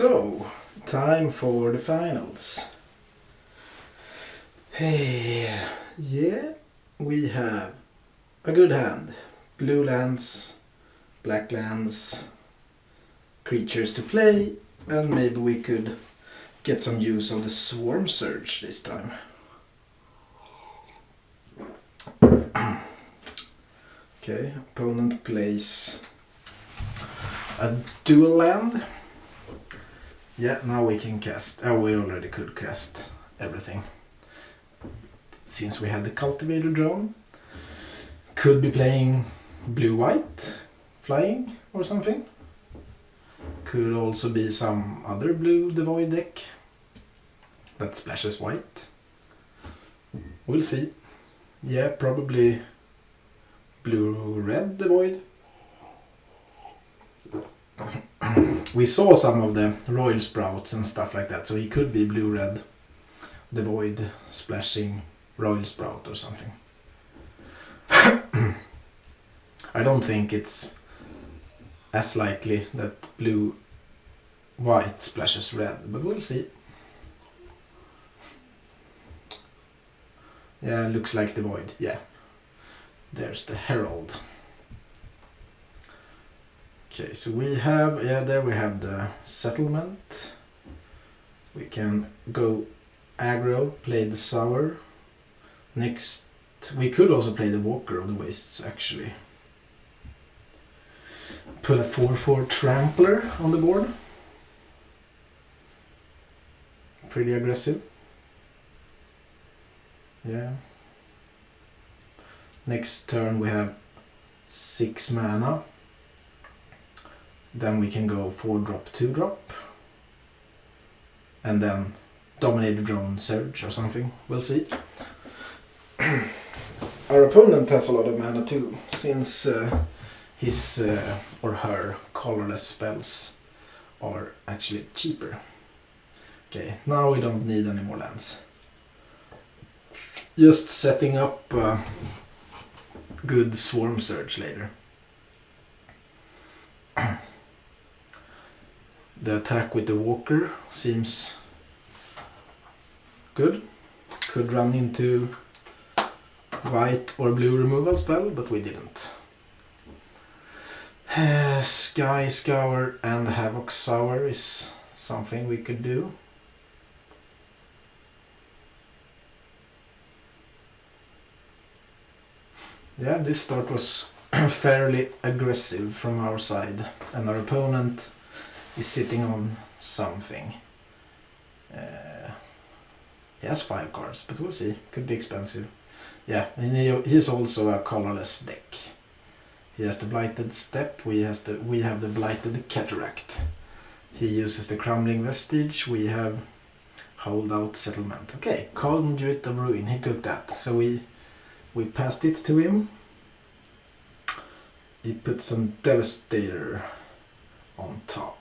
So, time for the finals. Hey, yeah, we have a good hand. Blue lands, black lands, creatures to play, and maybe we could get some use of the Swarm Surge this time. Okay, opponent plays a dual land. Yeah, now we can cast. Oh, we already could cast everything. Since we had the Cultivator drone. Could be playing blue-white, flying or something. Could also be some other blue Devoid deck that splashes white. We'll see. Yeah, probably blue-red Devoid. We saw some of the Royal Sprouts and stuff like that, so he could be blue-red Devoid splashing Royal Sprout or something. I don't think it's as likely that blue-white splashes red, but we'll see. Yeah, looks like Devoid, yeah. There's the Herald. Okay, so we have, there we have the Settlement. We can go aggro, play the Sour. Next, we could also play the Walker of the Wastes, actually. Put a 4/4 Trampler on the board. Pretty aggressive. Yeah. Next turn we have 6 mana. Then we can go 4-drop, 2-drop. And then Dominator Drone Surge or something. We'll see. Our opponent has a lot of mana too, since his or her colorless spells are actually cheaper. Okay, now we don't need any more lands. Just setting up good Swarm Surge later. The attack with the Walker seems good. Could run into white or blue removal spell, but we didn't. Sky Scour and Havoc Sour is something we could do. Yeah, this start was fairly aggressive from our side, and our opponent is sitting on something. He has 5 cards, but we'll see. Could be expensive. Yeah, and he's also a colorless deck. He has the Blighted Step, we have the Blighted Cataract. He uses the Crumbling Vestige, we have Holdout Settlement. Okay, Conduit of Ruin, he took that. So we passed it to him. He put some Devastator on top.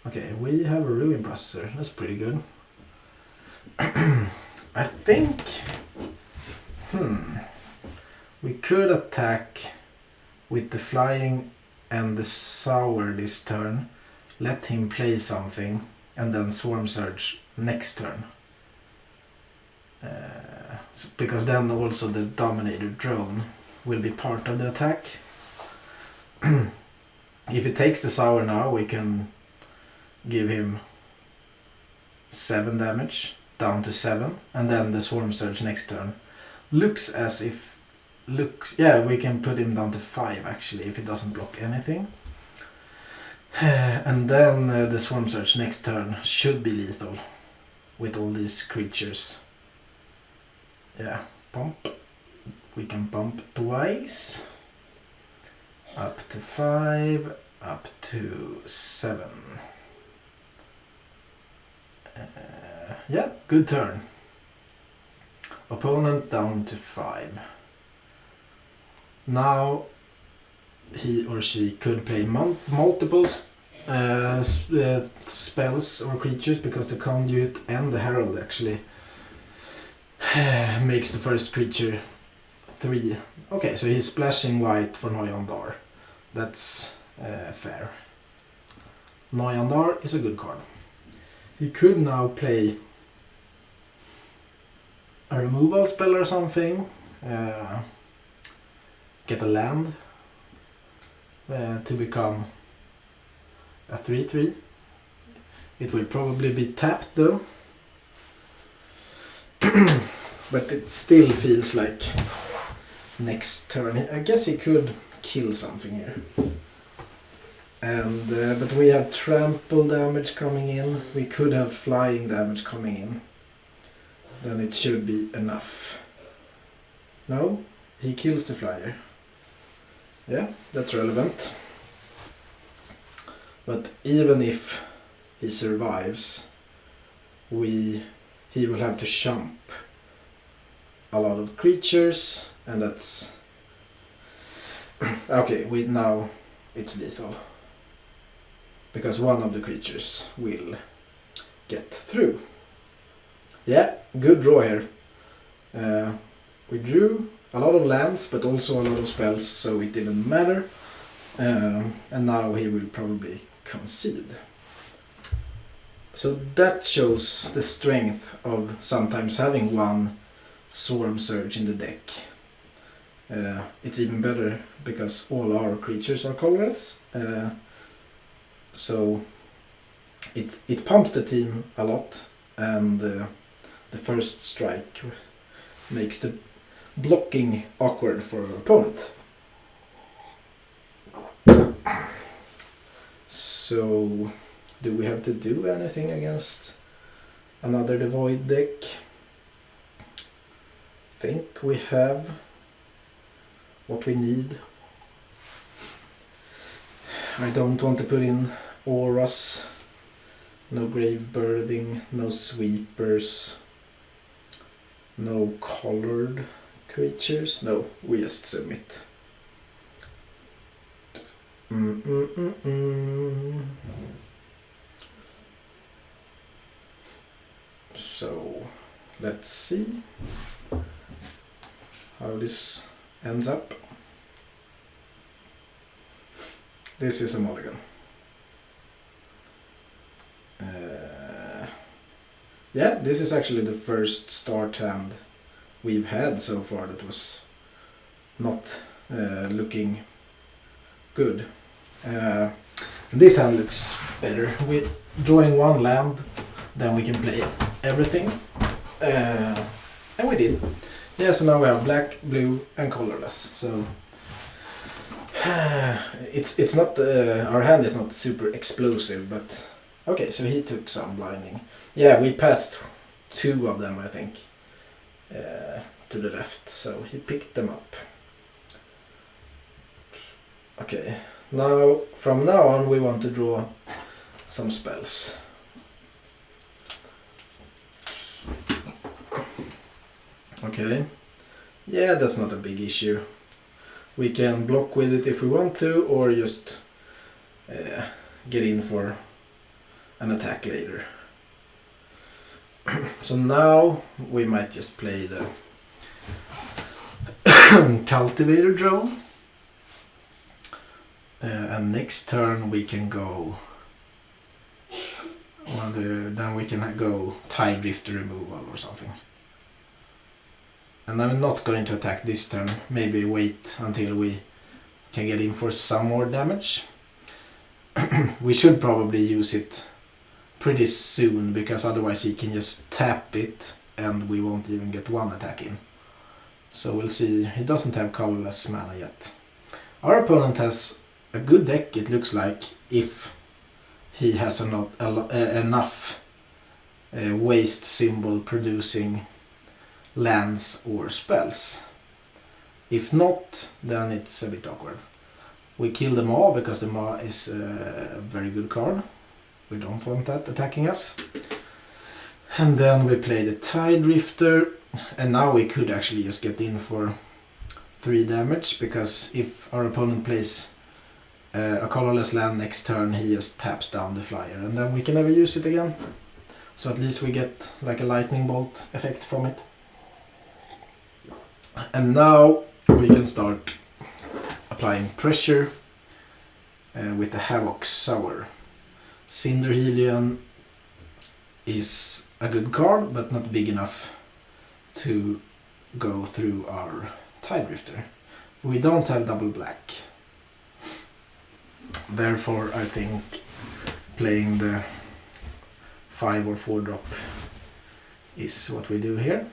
Okay, we have a Ruin Processor, that's pretty good. I think we could attack with the Flying and the Sour this turn, let him play something, and then Swarm Surge next turn. Because then also the Dominator Drone will be part of the attack. If he takes the Sour now, we can give him 7 damage, down to 7, and then the Swarm Surge next turn. Looks as if... yeah, we can put him down to 5 actually, if he doesn't block anything. And then the Swarm Surge next turn should be lethal with all these creatures. Yeah, pump. We can pump twice. Up to 5, up to 7. Yeah, good turn. Opponent down to 5. Now he or she could play multiple spells or creatures, because the Conduit and the Herald actually makes the first creature 3. Okay, so he's splashing white for Noyan Dar. That's fair. Noyandar is a good card. He could now play a removal spell or something, get a land to become a 3/3. It will probably be tapped though, but it still feels like next turn. I guess he could kill something here. And but we have trample damage coming in. We could have flying damage coming in. Then it should be enough. No, he kills the flyer. Yeah, that's relevant. But even if he survives, he will have to jump a lot of creatures, and that's okay. Now it's lethal because one of the creatures will get through. Yeah, good draw here. We drew a lot of lands, but also a lot of spells, so it didn't matter. And now he will probably concede. So that shows the strength of sometimes having one Swarm Surge in the deck. It's even better because all our creatures are colorless. So it pumps the team a lot, and the first strike makes the blocking awkward for our opponent. So, do we have to do anything against another Devoid deck? I think we have what we need. I don't want to put in auras, no grave birthing, no sweepers, no colored creatures. No, we just submit. So let's see how this ends up. This is a mulligan. Yeah, this is actually the first start hand we've had so far that was not looking good. This hand looks better. We're drawing one land, then we can play everything. And we did. Yeah, so now we have black, blue and colorless. So it's not our hand is not super explosive, but okay, so he took some blinding. Yeah, we passed two of them, I think, to the left, so he picked them up. Okay, now from now on we want to draw some spells. Okay, yeah, that's not a big issue. We can block with it if we want to, or just get in for an attack later. So now we might just play the Cultivator drone. And next turn we can go, then we can go Tide Drifter removal or something. And I'm not going to attack this turn, maybe wait until we can get in for some more damage. We should probably use it pretty soon, because otherwise he can just tap it and we won't even get one attack in. So we'll see. He doesn't have colorless mana yet. Our opponent has a good deck, it looks like, if he has enough waste symbol producing lands or spells. If not, then it's a bit awkward. We kill the Maw because the Maw is a very good card. We don't want that attacking us. And then we play the Tide Drifter, and now we could actually just get in for 3 damage, because if our opponent plays a colorless land next turn, he just taps down the flyer, and then we can never use it again. So at least we get like a lightning bolt effect from it. And now we can start applying pressure with the Havoc Sour. Cinder Helion is a good card, but not big enough to go through our Tide Drifter. We don't have double black. Therefore, I think playing the 5 or 4 drop is what we do here.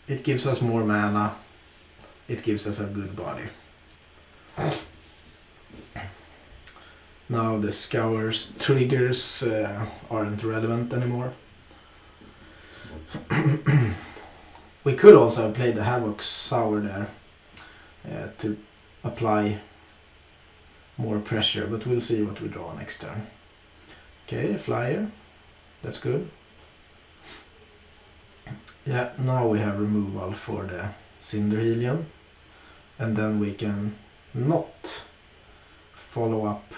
It gives us more mana. It gives us a good body. Now the Scour's triggers aren't relevant anymore. We could also play the Havoc Sour there to apply more pressure, but we'll see what we draw next turn. Okay, flyer. That's good. Yeah, now we have removal for the Cinder Helion. And then we can not follow up.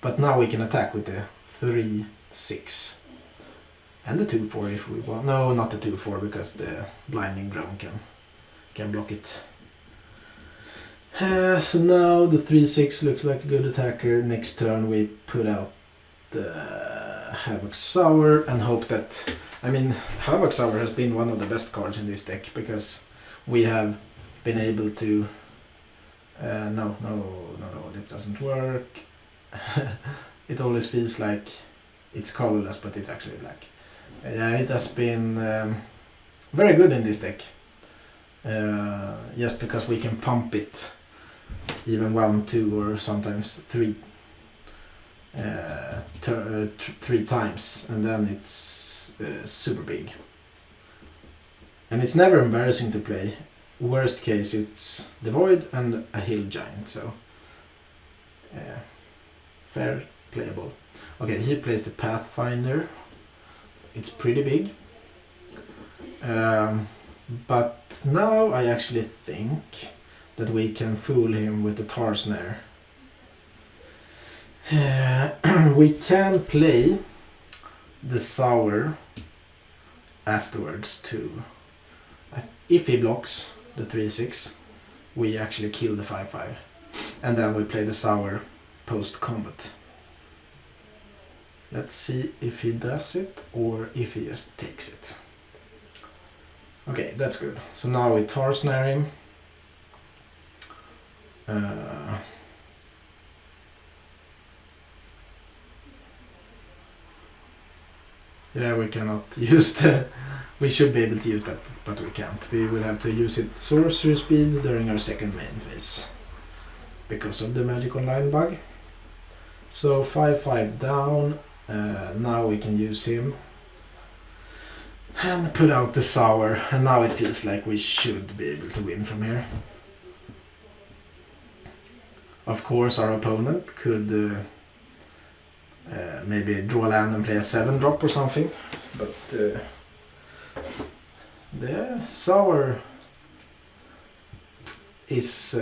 But now we can attack with the 3/6. And the 2/4 if we want. No, not the 2/4 because the Blinding Drone can block it. So now the 3/6 looks like a good attacker. Next turn we put out the Havoc Sour and hope that... I mean, Havoc Sour has been one of the best cards in this deck because we have been able to... No, this doesn't work. It always feels like it's colorless, but it's actually black. Yeah, it has been very good in this deck. Just because we can pump it even 1, 2 or sometimes 3 times, and then it's super big. And it's never embarrassing to play. Worst case it's the Void and a Hill Giant, so fair playable. Okay, he plays the Pathfinder. It's pretty big. But now I actually think that we can fool him with the Tar Snare. We can play the Sour afterwards too. If he blocks the 3/6, we actually kill the 5/5. And then we play the Sour post-combat. Let's see if he does it or if he just takes it. Okay, that's good. So now we Tar Snare him. Yeah, we cannot use the... We should be able to use that, but we can't. We will have to use it sorcery speed during our second main phase because of the Magic Online bug. So 5/5 down. Now we can use him and put out the Sour, and now it feels like we should be able to win from here. Of course, our opponent could maybe draw land and play a 7-drop or something, but the Sour is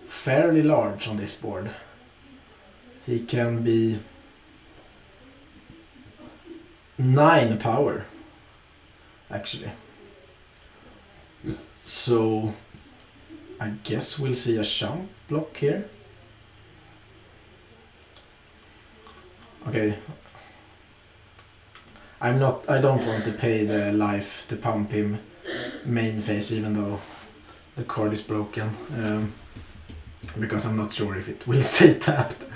fairly large on this board. He can be 9 power, actually. So I guess we'll see a jump block here. Okay. I don't want to pay the life to pump him main phase even though the card is broken. Because I'm not sure if it will stay tapped.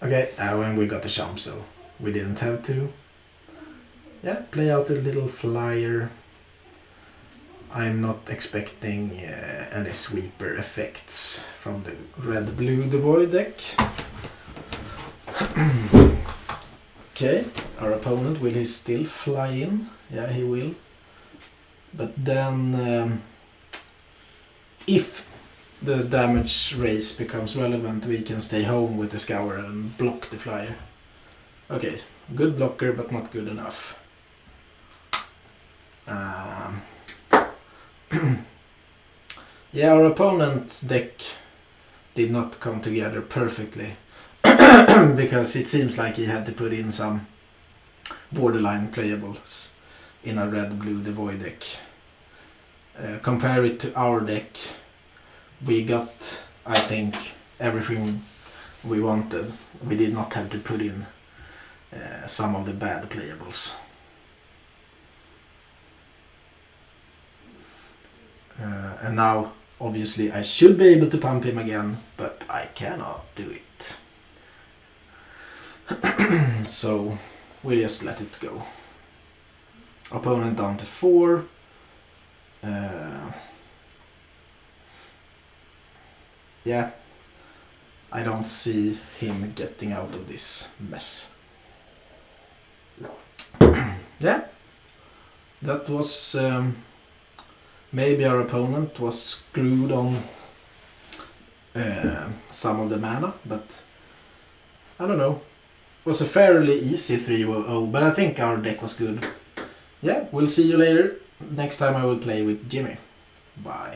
Okay, when we got the jump, so we didn't have to. Yeah, play out a little flyer. I'm not expecting any sweeper effects from the red-blue Devoid deck. Okay, our opponent, will he still fly in? Yeah, he will. But then, if the damage race becomes relevant, we can stay home with the Scour and block the flyer. Okay, good blocker, but not good enough. Yeah, our opponent's deck did not come together perfectly because it seems like he had to put in some borderline playables in a red-blue Devoid deck. compare it to our deck, we got, I think, everything we wanted. We did not have to put in some of the bad playables. And now, obviously, I should be able to pump him again, but I cannot do it. So, we just let it go. Opponent down to 4. Yeah, I don't see him getting out of this mess. Yeah, that was... maybe our opponent was screwed on some of the mana, but I don't know. It was a fairly easy 3-0, but I think our deck was good. Yeah, we'll see you later. Next time I will play with Jimmy. Bye.